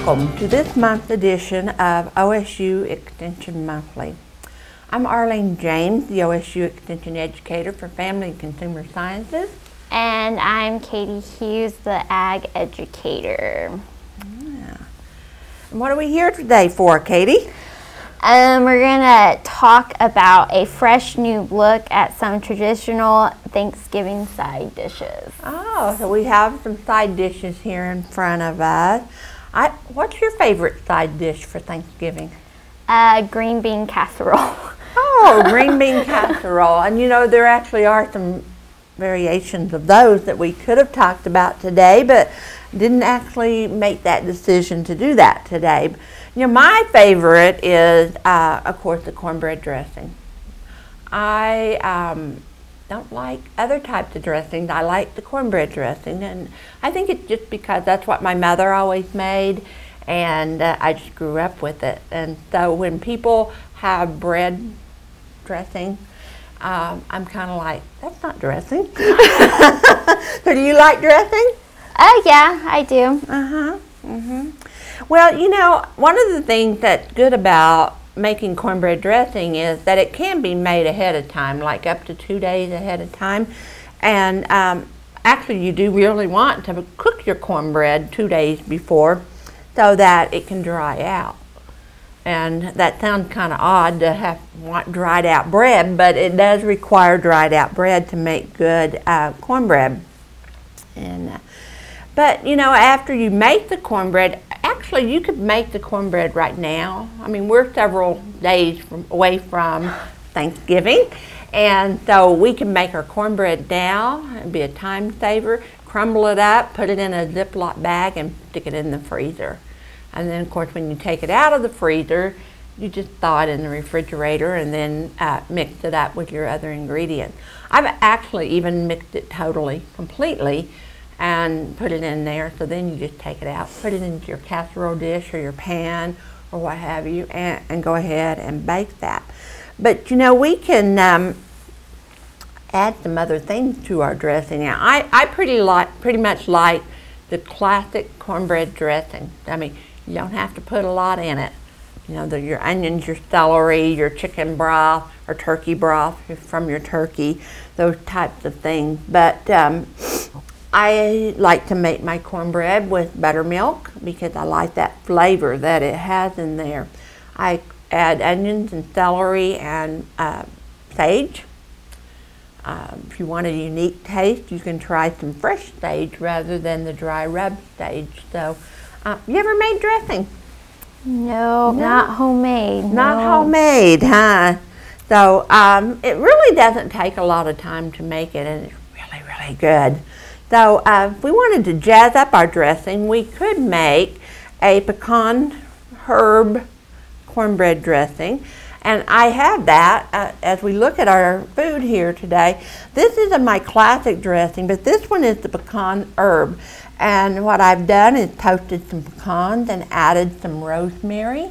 Welcome to this month's edition of OSU Extension Monthly. I'm Arlene James, the OSU Extension Educator for Family and Consumer Sciences. And I'm Katie Hughes, the Ag Educator. Yeah. And what are we here today for, Katie? We're going to talk about a fresh new look at some traditional Thanksgiving side dishes. Oh, so we have some side dishes here in front of us. What's your favorite side dish for Thanksgiving? Green bean casserole. Oh, green bean casserole. And you know, there actually are some variations of those that we could have talked about today, but didn't actually make that decision to do that today. You know, my favorite is, of course, the cornbread dressing. I don't like other types of dressings. I like the cornbread dressing, and I think it's just because that's what my mother always made, and I just grew up with it. And so when people have bread dressing, I'm kind of like, that's not dressing. So do you like dressing? Oh, yeah, I do. Well, you know, one of the things that's good about making cornbread dressing is that it can be made ahead of time, like up to 2 days ahead of time. And actually, you do really want to cook your cornbread 2 days before so that it can dry out. And that sounds kind of odd to want dried out bread, but it does require dried out bread to make good cornbread. And but you know, after you make the cornbread, actually you could make the cornbread right now. I mean, we're several days away from Thanksgiving, and so we can make our cornbread now. It'd be a time saver. Crumble it up, put it in a Ziploc bag, and stick it in the freezer. And then, of course, when you take it out of the freezer, you just thaw it in the refrigerator and then mix it up with your other ingredients. I've actually even mixed it completely, and put it in there. So then you just take it out, put it into your casserole dish or your pan or what have you, and go ahead and bake that. But you know, we can add some other things to our dressing. Now, I pretty much like the classic cornbread dressing. I mean, you don't have to put a lot in it. You know, your onions, your celery, your chicken broth or turkey broth from your turkey, those types of things. But I like to make my cornbread with buttermilk because I like that flavor that it has in there. I add onions and celery and sage. If you want a unique taste, you can try some fresh sage rather than the dry rub sage. So, you ever made dressing? No, not homemade. Not homemade, huh? So, it really doesn't take a lot of time to make it, and it's really, really good. So if we wanted to jazz up our dressing, we could make a pecan herb cornbread dressing. And I have that as we look at our food here today. This isn't my classic dressing, but this one is the pecan herb. And what I've done is toasted some pecans and added some rosemary,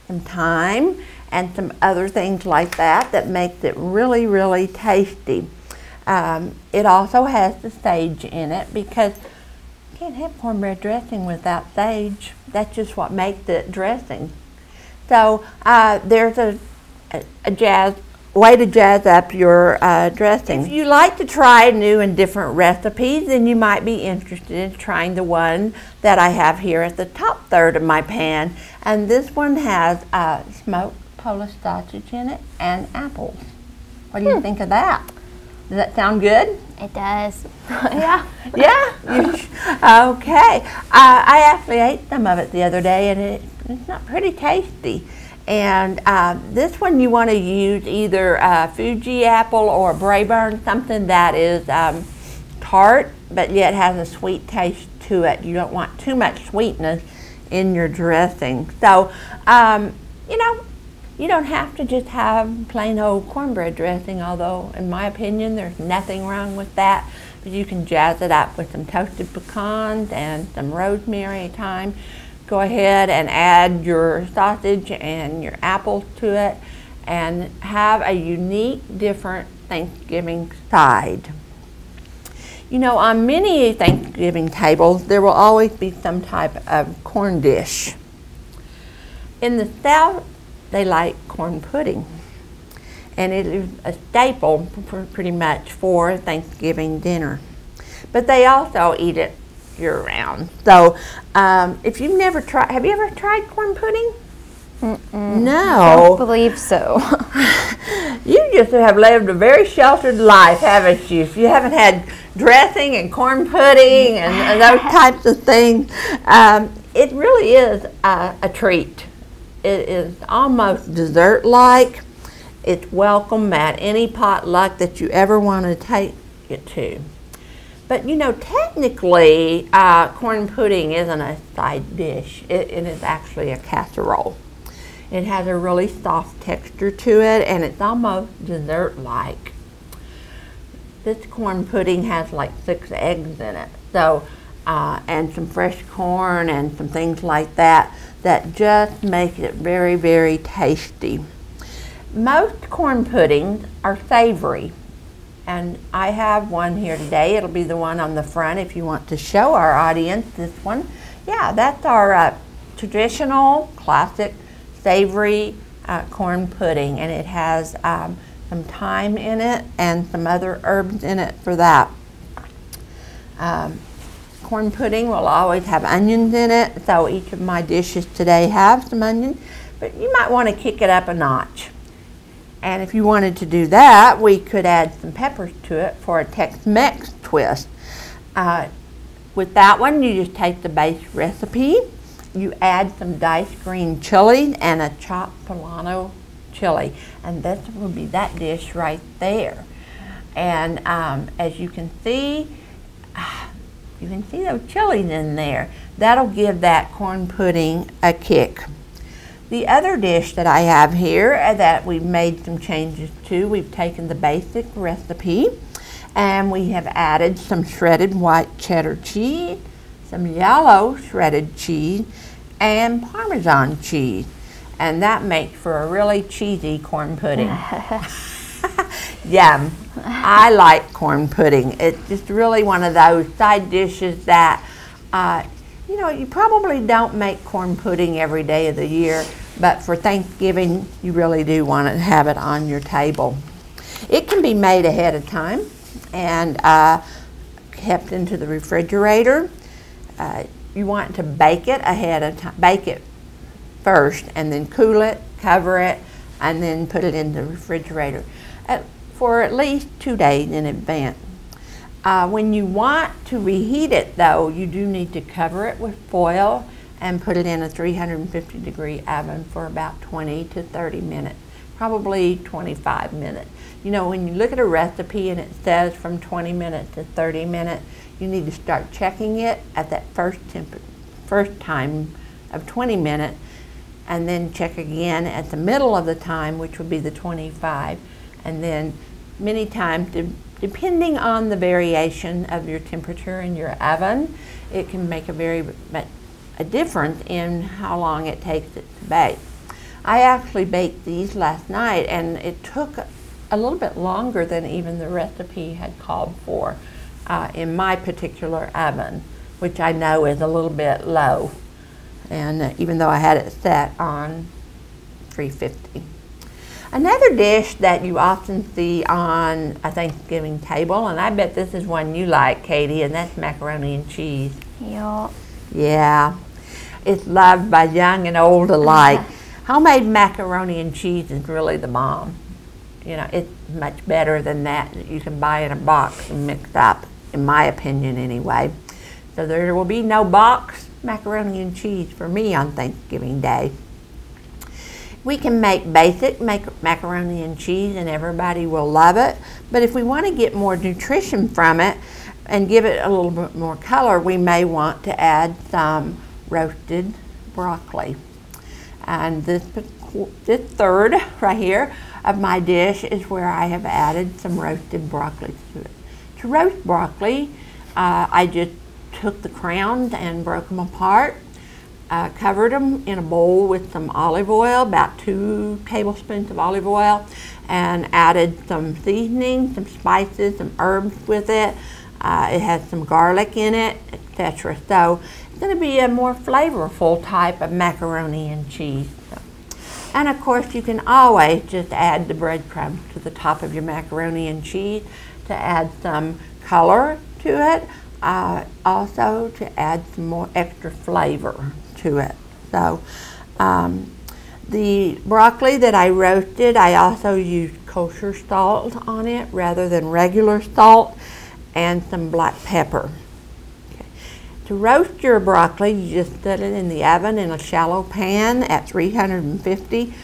some thyme, and some other things like that makes it really, really tasty. It also has the sage in it because you can't have cornbread dressing without sage. That's just what makes it dressing. So there's a way to jazz up your dressing. If you like to try new and different recipes, then you might be interested in trying the one that I have here at the top third of my pan. And this one has smoked Polish sausage in it and apples. What do you think of that? Does that sound good? It does. Yeah. Yeah? Okay. I actually ate some of it the other day, and it's not pretty tasty. And this one you want to use either Fuji apple or Braeburn, something that is tart, but yet has a sweet taste to it. You don't want too much sweetness in your dressing. So, you know, you don't have to just have plain old cornbread dressing, although in my opinion there's nothing wrong with that. But you can jazz it up with some toasted pecans and some rosemary, thyme. Go ahead and add your sausage and your apples to it and have a unique, different Thanksgiving side. You know, on many Thanksgiving tables, there will always be some type of corn dish. In the South, they like corn pudding, and it is a staple pretty much for Thanksgiving dinner. But they also eat it year-round. So, if you've never tried, have you ever tried corn pudding? No. I don't believe so. You just have lived a very sheltered life, haven't you? If you haven't had dressing and corn pudding and those types of things, it really is a treat. It is almost dessert-like. It's welcome at any potluck that you ever want to take it to. But you know, technically, corn pudding isn't a side dish. It is actually a casserole. It has a really soft texture to it, and it's almost dessert-like. This corn pudding has like 6 eggs in it, so and some fresh corn and some things like that just make it very, very tasty. Most corn puddings are savory, and I have one here today. It'll be the one on the front if you want to show our audience this one. Yeah, that's our traditional, classic, savory corn pudding, and it has some thyme in it and some other herbs in it for that. Corn pudding will always have onions in it, so each of my dishes today have some onions, but you might want to kick it up a notch. And if you wanted to do that, we could add some peppers to it for a Tex-Mex twist. With that one, you just take the base recipe, you add some diced green chili and a chopped poblano chili, and this will be that dish right there. And as you can see those chilies in there. That'll give that corn pudding a kick. The other dish that I have here that we've made some changes to, we've taken the basic recipe and we have added some shredded white cheddar cheese, some yellow shredded cheese, and Parmesan cheese. And that makes for a really cheesy corn pudding. Yeah, I like corn pudding. It's just really one of those side dishes that, you know, you probably don't make corn pudding every day of the year, but for Thanksgiving, you really do want to have it on your table. It can be made ahead of time and kept into the refrigerator. You want to bake it ahead of time, bake it first, and then cool it, cover it, and then put it in the refrigerator for at least 2 days in advance. When you want to reheat it though, you do need to cover it with foil and put it in a 350-degree oven for about 20 to 30 minutes, probably 25 minutes. You know, when you look at a recipe and it says from 20 minutes to 30 minutes, you need to start checking it at that first time of 20 minutes, and then check again at the middle of the time, which would be the 25, and then many times, depending on the variation of your temperature in your oven, it can make a difference in how long it takes it to bake. I actually baked these last night, and it took a little bit longer than even the recipe had called for in my particular oven, which I know is a little bit low, and even though I had it set on 350. Another dish that you often see on a Thanksgiving table, and I bet this is one you like, Katie, and that's macaroni and cheese. Yeah. Yeah. It's loved by young and old alike. Homemade macaroni and cheese is really the bomb. You know, it's much better than that you can buy in a box and mix up, in my opinion anyway. So there will be no box macaroni and cheese for me on Thanksgiving Day. We can make basic macaroni and cheese and everybody will love it, but if we want to get more nutrition from it and give it a little bit more color, we may want to add some roasted broccoli. And this third right here of my dish is where I have added some roasted broccoli to it. To roast broccoli, I just took the crowns and broke them apart. Covered them in a bowl with some olive oil, about 2 tablespoons of olive oil, and added some seasoning, some spices, some herbs with it, It has some garlic in it, etc. So it's going to be a more flavorful type of macaroni and cheese. And of course, you can always just add the breadcrumbs to the top of your macaroni and cheese to add some color to it, also to add some more extra flavor to it. So the broccoli that I roasted, I also used kosher salt on it rather than regular salt, and some black pepper. Okay. To roast your broccoli, you just set it in the oven in a shallow pan at 350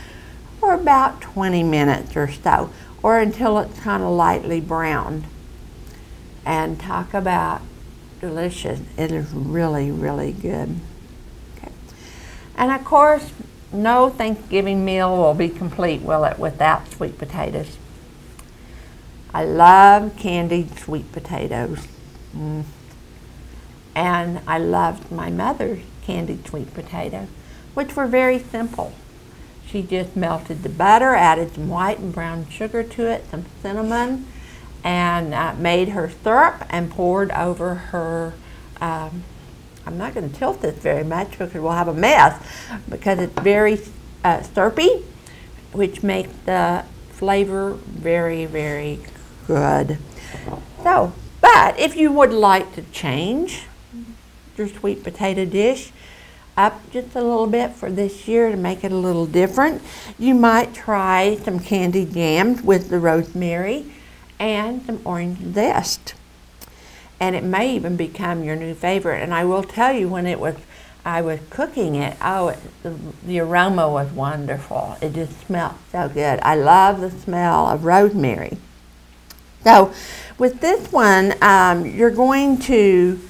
for about 20 minutes or so, or until it's kind of lightly browned. And talk about delicious. It is really, really good. Okay. And of course, no Thanksgiving meal will be complete, will it, without sweet potatoes. I love candied sweet potatoes. And I loved my mother's candied sweet potatoes, which were very simple. She just melted the butter, added some white and brown sugar to it, some cinnamon, and made her syrup and poured over her, I'm not going to tilt this very much because we'll have a mess, because it's very syrupy, which makes the flavor very, very good. So, but if you would like to change your sweet potato dish up just a little bit for this year to make it a little different, you might try some candied yams with the rosemary and some orange zest. And it may even become your new favorite. And I will tell you, when I was cooking it, the aroma was wonderful. It just smelled so good. I love the smell of rosemary. So with this one, you're going to,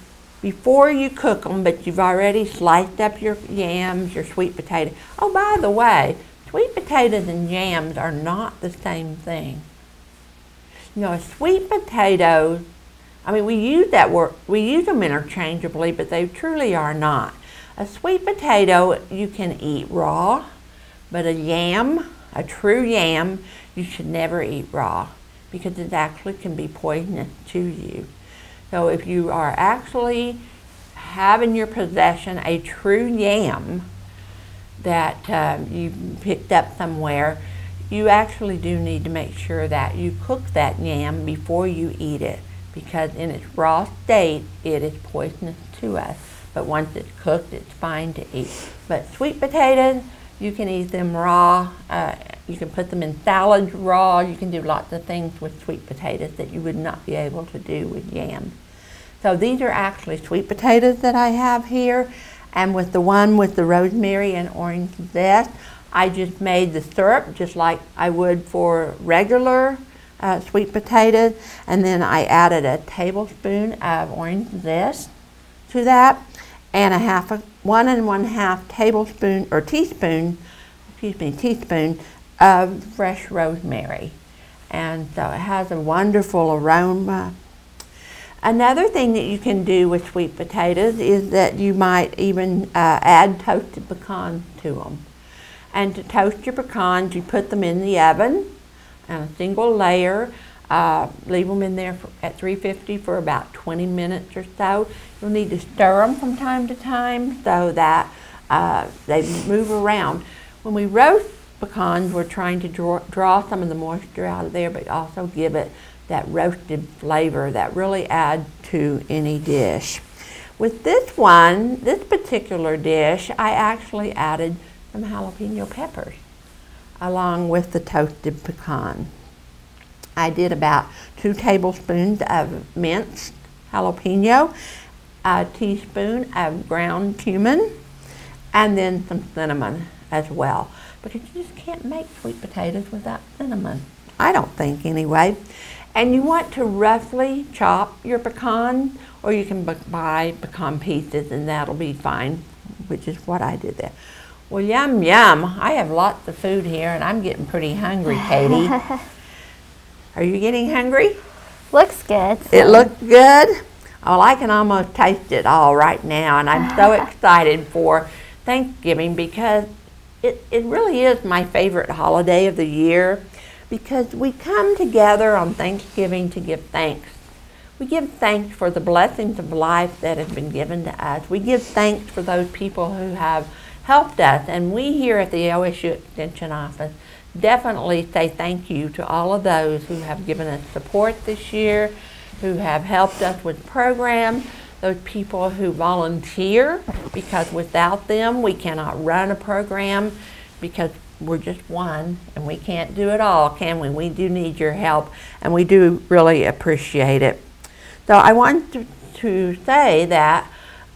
before you cook them, but you've already sliced up your yams, your sweet potato. Oh, by the way, sweet potatoes and yams are not the same thing. You know, a sweet potato, I mean, we use that word, we use them interchangeably, but they truly are not. A sweet potato you can eat raw, but a yam, a true yam, you should never eat raw, because it actually can be poisonous to you. So if you are actually have in your possession a true yam that you picked up somewhere, you actually do need to make sure that you cook that yam before you eat it, because in its raw state it is poisonous to us. But once it's cooked, it's fine to eat. But sweet potatoes, you can eat them raw. You can put them in salads raw. You can do lots of things with sweet potatoes that you would not be able to do with yams. So these are actually sweet potatoes that I have here. And with the one with the rosemary and orange zest, I just made the syrup just like I would for regular sweet potatoes. And then I added a tablespoon of orange zest to that, and 1 1/2 tablespoon or teaspoon of fresh rosemary. And so it has a wonderful aroma. Another thing that you can do with sweet potatoes is that you might even add toasted pecans to them. And to toast your pecans, you put them in the oven on a single layer. Leave them in there at 350 for about 20 minutes or so. You'll need to stir them from time to time so that they move around. When we roast pecans, we're trying to draw some of the moisture out of there, but also give it that roasted flavor that really adds to any dish. With this one, this particular dish, I actually added some jalapeno peppers along with the toasted pecan. I did about 2 tablespoons of minced jalapeno, a teaspoon of ground cumin, and then some cinnamon as well, because you just can't make sweet potatoes without cinnamon. I don't think anyway. And you want to roughly chop your pecan, or you can buy pecan pieces and that'll be fine, which is what I did there. Well, yum, yum. I have lots of food here and I'm getting pretty hungry, Katie. Are you getting hungry? Looks good. So. It looks good? Well, I can almost taste it all right now, and I'm so excited for Thanksgiving, because it really is my favorite holiday of the year, because we come together on Thanksgiving to give thanks. We give thanks for the blessings of life that have been given to us. We give thanks for those people who have helped us. And we here at the OSU Extension Office definitely say thank you to all of those who have given us support this year, who have helped us with programs, those people who volunteer, because without them we cannot run a program, because we're just one and we can't do it all, can we? We do need your help, and we do really appreciate it. So I want to say that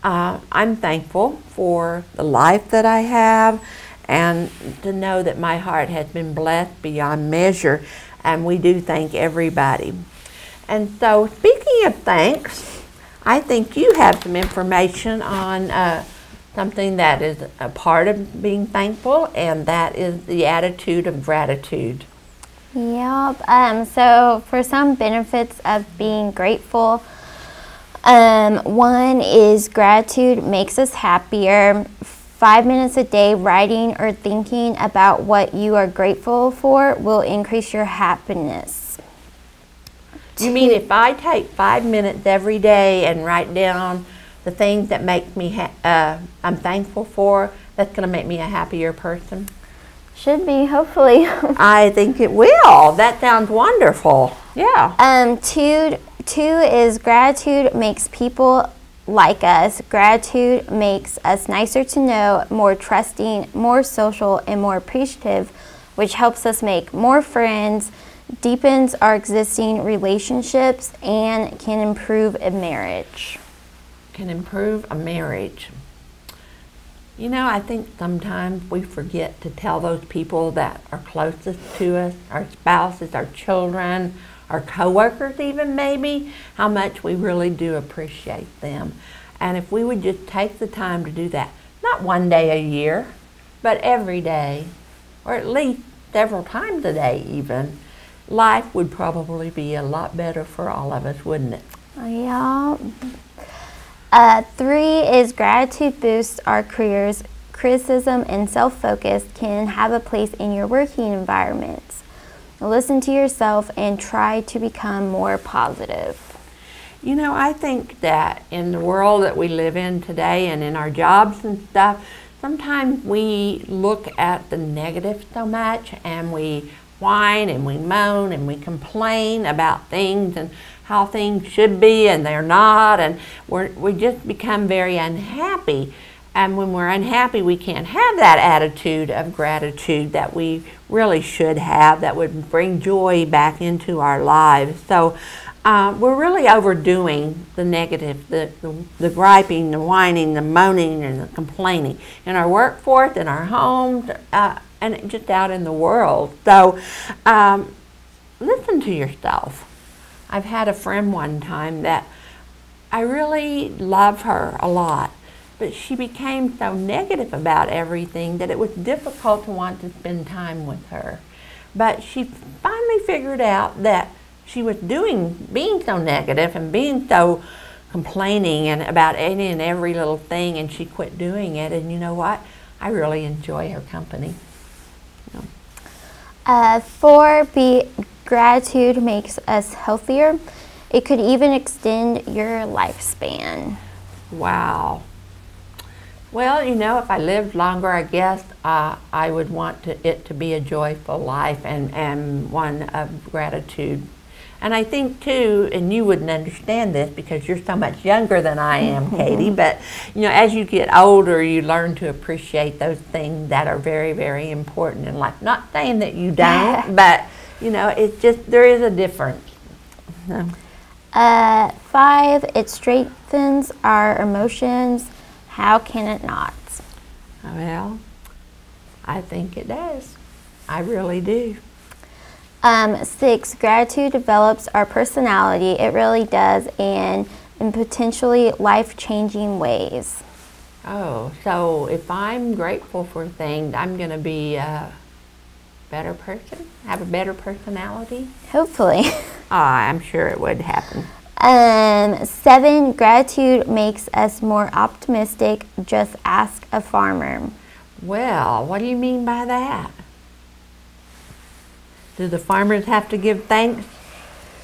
I'm thankful for the life that I have, and to know that my heart has been blessed beyond measure, and we do thank everybody. And so, speaking of thanks, I think you have some information on something that is a part of being thankful, and that is the attitude of gratitude. Yep. So for some benefits of being grateful, one is gratitude makes us happier. 5 minutes a day writing or thinking about what you are grateful for will increase your happiness. You mean if I take 5 minutes every day and write down the things that make me I'm thankful for, that's going to make me a happier person? Should be, hopefully. I think it will. That sounds wonderful. Yeah. Two is gratitude makes people like us. Gratitude makes us nicer to know, more trusting, more social, and more appreciative, which helps us make more friends, deepens our existing relationships, and can improve a marriage. Can improve a marriage. You know, I think sometimes we forget to tell those people that are closest to us, our spouses, our children, our coworkers even maybe, how much we really do appreciate them. And if we would just take the time to do that, not one day a year, but every day, or at least several times a day even, life would probably be a lot better for all of us, wouldn't it? Yeah. 3 is gratitude boosts our careers. Criticism and self-focus can have a place in your working environments. Listen to yourself and try to become more positive. You know, I think that in the world that we live in today and in our jobs and stuff, sometimes we look at the negative so much, and we whine and we moan and we complain about things and how things should be and they're not, and we just become very unhappy. And when we're unhappy, we can't have that attitude of gratitude that we really should have, that would bring joy back into our lives. So we're really overdoing the negative, the griping, the whining, the moaning, and the complaining in our workforce, in our homes, and just out in the world. So listen to yourself. I've had a friend one time that I really love her a lot, but she became so negative about everything that it was difficult to want to spend time with her. But she finally figured out that she was being so negative and being so complaining and about any and every little thing, and she quit doing it. And you know what? I really enjoy her company. 4, gratitude makes us healthier. It could even extend your lifespan. Wow. Well, you know, if I lived longer, I guess I would want it to be a joyful life and one of gratitude. And I think too, and you wouldn't understand this because you're so much younger than I am, Katie, but you know, as you get older, you learn to appreciate those things that are very, very important in life. Not saying that you don't, but you know, it's just, there is a difference. No. 5, it strengthens our emotions. How can it not? Well, I think it does. I really do. 6, gratitude develops our personality. It really does, and in potentially life-changing ways. Oh, so if I'm grateful for things, I'm going to be a better person, have a better personality? Hopefully. I'm sure it would happen. 7, gratitude makes us more optimistic. Just ask a farmer. Well, what do you mean by that? Do the farmers have to give thanks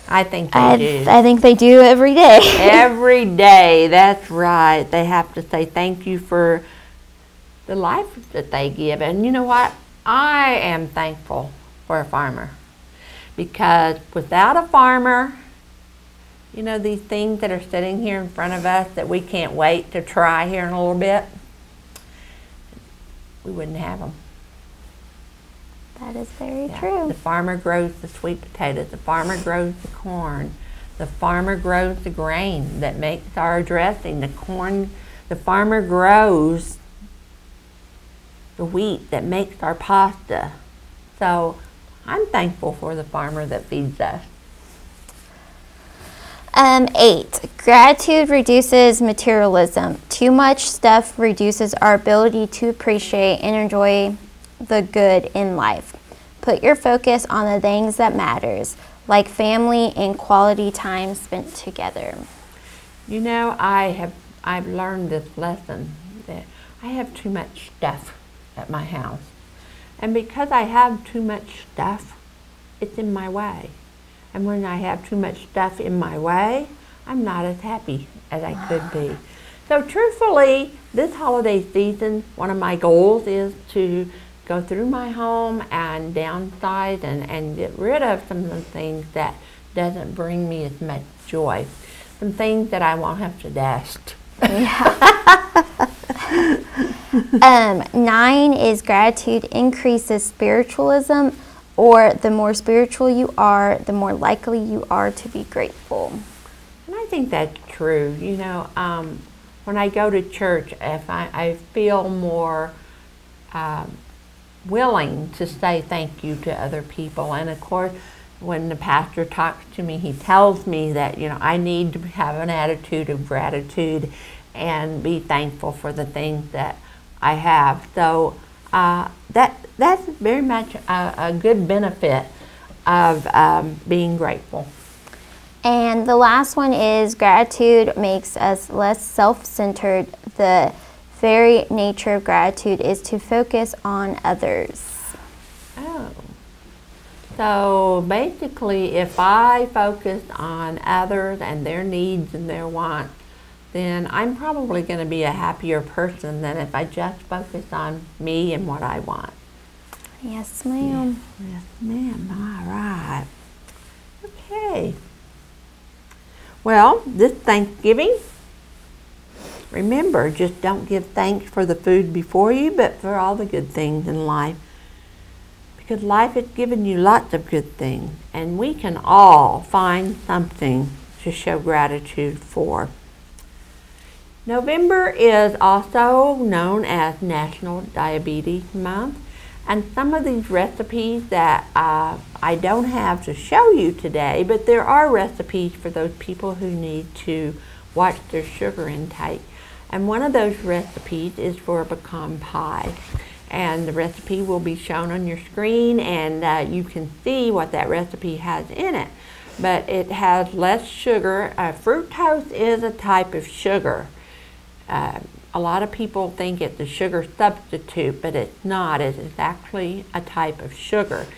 I think they do. I think they do every day. Every day, that's right. They have to say thank you for the life that they give. And you know what? I am thankful for a farmer, because without a farmer, you know, these things that are sitting here in front of us that we can't wait to try here in a little bit, we wouldn't have them. That is very true. The farmer grows the sweet potatoes. The farmer grows the corn. The farmer grows the grain that makes our dressing. The corn, the farmer grows the wheat that makes our pasta. So I'm thankful for the farmer that feeds us. 8, gratitude reduces materialism. Too much stuff reduces our ability to appreciate and enjoy the good in life. Put your focus on the things that matters, like family and quality time spent together. You know, I've learned this lesson that I have too much stuff at my house. And because I have too much stuff, it's in my way. And when I have too much stuff in my way, I'm not as happy as I could be. So truthfully, this holiday season, one of my goals is to go through my home and downsize and get rid of some of the things that doesn't bring me as much joy. Some things that I won't have to dust. Yeah. 9 is gratitude increases spiritualism, or the more spiritual you are, the more likely you are to be grateful. And I think that's true. You know, when I go to church, if I feel more willing to say thank you to other people. And of course, when the pastor talks to me, he tells me that, you know, I need to have an attitude of gratitude and be thankful for the things that I have. So that's very much a good benefit of being grateful. And the last one is gratitude makes us less self-centered. The very nature of gratitude is to focus on others. Oh. So basically, if I focus on others and their needs and their wants, then I'm probably going to be a happier person than if I just focus on me and what I want. Yes, ma'am. Yes, ma'am. All right. Okay. Well, this Thanksgiving, remember, just don't give thanks for the food before you, but for all the good things in life. Because life has given you lots of good things, and we can all find something to show gratitude for. November is also known as National Diabetes Month, and some of these recipes that I don't have to show you today, but there are recipes for those people who need to watch their sugar intake. And one of those recipes is for a pecan pie. And the recipe will be shown on your screen, and you can see what that recipe has in it. But it has less sugar. Fructose is a type of sugar. A lot of people think it's a sugar substitute, but it's not. It is actually a type of sugar.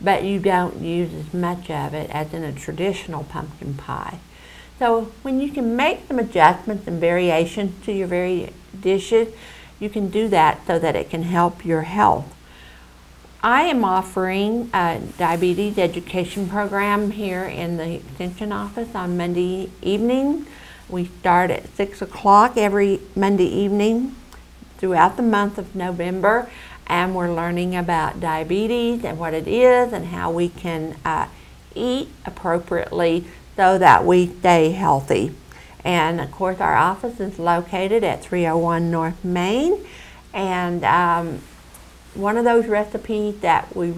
But you don't use as much of it as in a traditional pumpkin pie. So when you can make some adjustments and variations to your various dishes, you can do that so that it can help your health. I am offering a diabetes education program here in the Extension office on Monday evening. We start at 6 o'clock every Monday evening throughout the month of November, and we're learning about diabetes and what it is and how we can eat appropriately so that we stay healthy. And of course, our office is located at 301 North Main, and one of those recipes that we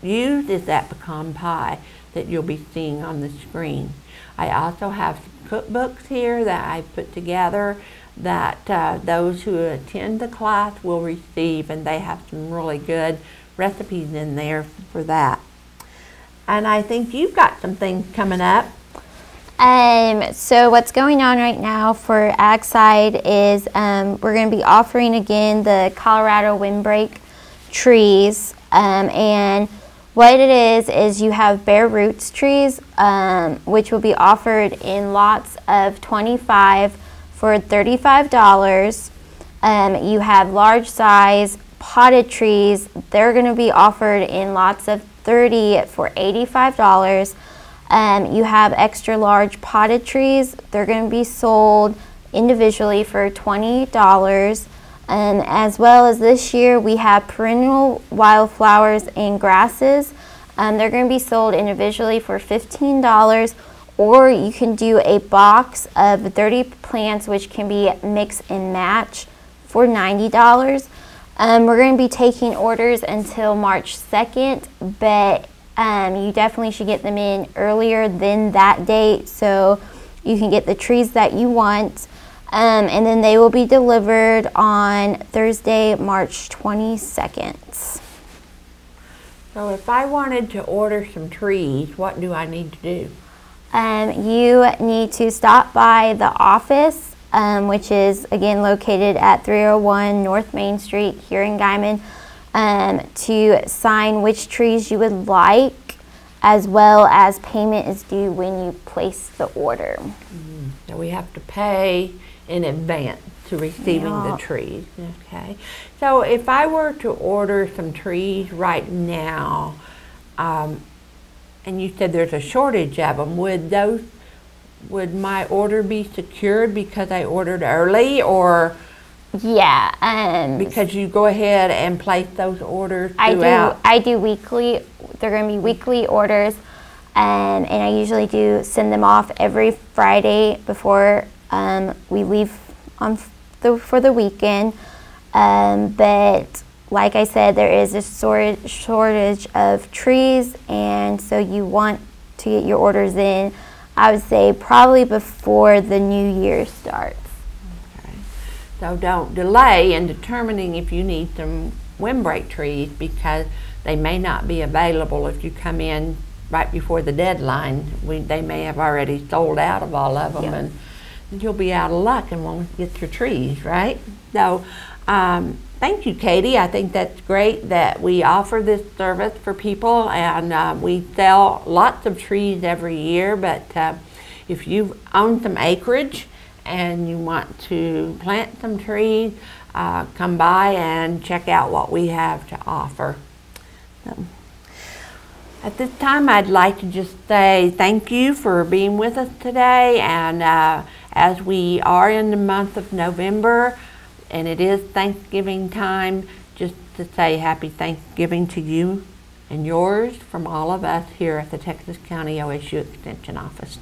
use is that pecan pie that you'll be seeing on the screen. I also have some cookbooks here that I put together that those who attend the class will receive, and they have some really good recipes in there for that. And I think you've got some things coming up. So what's going on right now for Ag Side is we're going to be offering again the Colorado windbreak trees, and What it is you have bare roots trees, which will be offered in lots of 25 for $35. You have large size potted trees. They're going to be offered in lots of 30 for $85. You have extra large potted trees. They're going to be sold individually for $20. As well as this year, we have perennial wildflowers and grasses. They're going to be sold individually for $15, or you can do a box of 30 plants, which can be mix and match for $90. We're going to be taking orders until March 2nd, but you definitely should get them in earlier than that date so you can get the trees that you want. And then they will be delivered on Thursday, March 22nd. So if I wanted to order some trees, what do I need to do? You need to stop by the office, which is again located at 301 North Main Street here in Guyman, to sign which trees you would like, as well as payment is due when you place the order. So we have to pay in advance to receiving the trees. Okay. So if I were to order some trees right now, and you said there's a shortage of them, would my order be secured because I ordered early, or because you go ahead and place those orders throughout? I do weekly. They're going to be weekly orders, and I usually do send them off every Friday before we leave for the weekend. But like I said, there is a shortage of trees, and so you want to get your orders in, I would say, probably before the new year starts. Okay. So don't delay in determining if you need some windbreak trees, because they may not be available if you come in right before the deadline. They may have already sold out of all of them, and you'll be out of luck and won't get your trees, right? So thank you, Katie. I think that's great that we offer this service for people, and we sell lots of trees every year, but if you own some acreage and you want to plant some trees, come by and check out what we have to offer. So, at this time, I'd like to just say thank you for being with us today, and as we are in the month of November, and it is Thanksgiving time, just to say happy Thanksgiving to you and yours from all of us here at the Texas County OSU Extension Office.